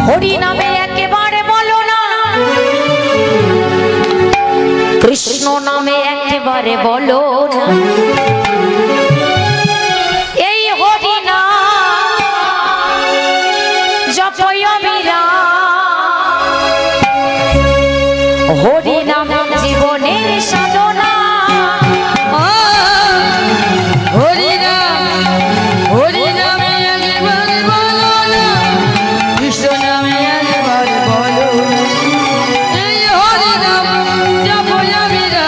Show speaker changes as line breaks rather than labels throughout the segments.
হরি নামে একেবারে বলো না, কৃষ্ণ নামে একেবারে বলো না। এই হরি নাম জপয় মীরা, হরি নাম জীবনের সাধনা।
হরি নাম একেবারে বলো না, কৃষ্ণ নামে একেবারে বলো না। এই হরি নাম জপয় মীরা,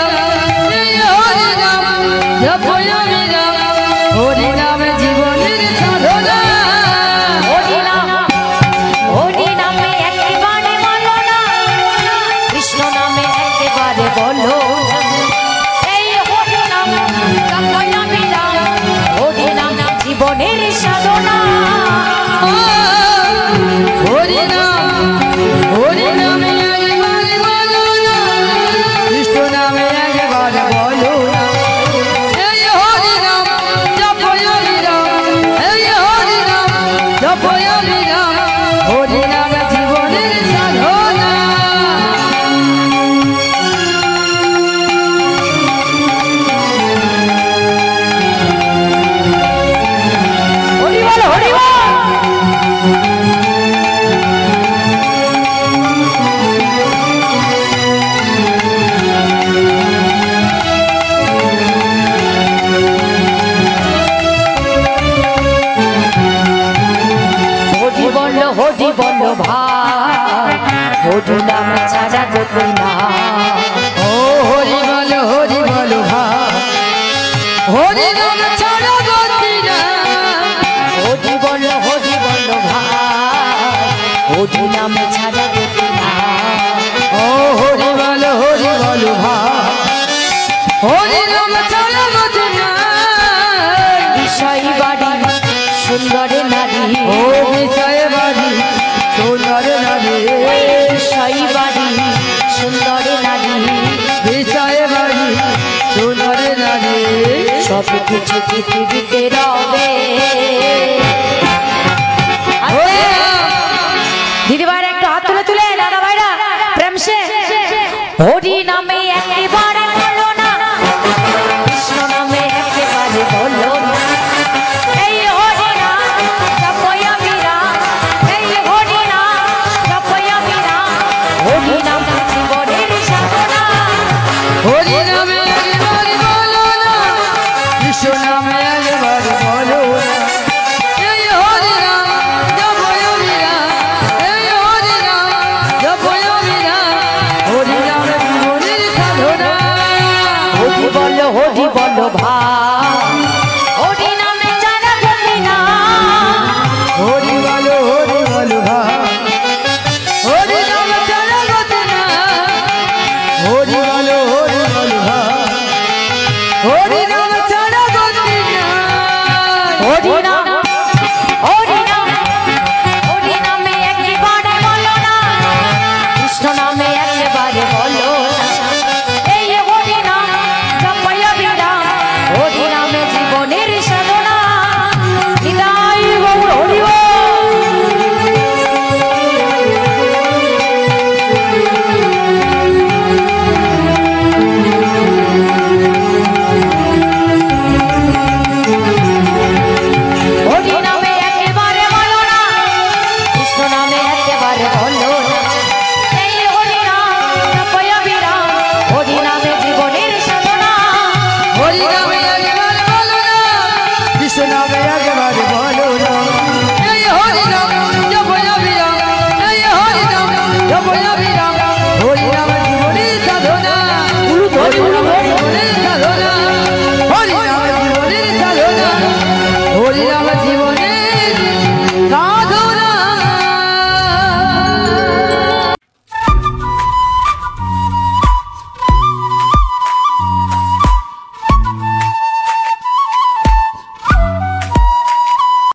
এই হরি নাম জপয় মীরা, হরি নাম জীবনের সাধনা।
হরি নামে একেবারে বলো না, কৃষ্ণ নামে একেবারে বলো না। এই হরি নাম জপয় মীরা, হরি নাম জীবনের সাধনা।
হরি নামে একেবারে বলো না, কৃষ্ণ নামে একেবারে বলো না। এই হরি নাম জপয় মীরা, এই হরি নাম জপয় মীরা, হরি নাম জীবনের সাধনা।
হরি বল, হরি বল। হরি বল ভাই, হরি নাম ছাড়া গতি না।
ও হরি বল ভাই, হরি নাম ছাড়া গতি না।
হরি বল ভাই, হরি নাম ছাড়া গতি না।
ও হরি বল ভাই, হরি নাম ছাড়া গতি না।
বিষয় বাড়ি সুন্দর নারী,
ও বিষয় বাড়ি সুন্দর নারী,
বিষয় বাড়ি সুন্দর নারী,
বিষয় বাড়ি সুন্দর নারী।
সব কিছু পৃথিবীতে রবে। দিদি ভাইরা একটু হাত তুলে তুলে, দাদা ভাইরা প্রেম সে হরি নামে একেবারে বলো না, কৃষ্ণ নামে একেবারে বলো না। এই হরি নাম জপয় মীরা, এই হরি নাম জপয় মীরা, হরি নাম জীবনের সাধনা।
হরি নামে একেবারে বলো না, কৃষ্ণ নামে একেবারে বলো না। এই হরি নাম জপয় মীরা, এই হরি নাম জপয় মীরা, হরি নাম জীবনের সাধনা।
হরি বল ভাই, হরি নামে ছাড়া গতি না।
হরি বল ভাই, হরি নাম ছাড়া গতি না। হরি বল ভাই, হরি নাম ছাড়া গতি না।
হরি নাম, হরি নামে একেবারে বলো না, কৃষ্ণ নামে একেবারে বলো না। এই হরি নাম জপয় মীরা, হরি নামে জীবনের সাধনা। নিতাই গৌর হরি বল। হরি নামে একেবারে বলো না, কৃষ্ণ নামে একেবারে বলো না। এই হরি নাম জপয় মীরা, হরি নামে জীবনের সাধনা।
হরি নামে একেবারে বলো না, কৃষ্ণ নামে একেবারে বলো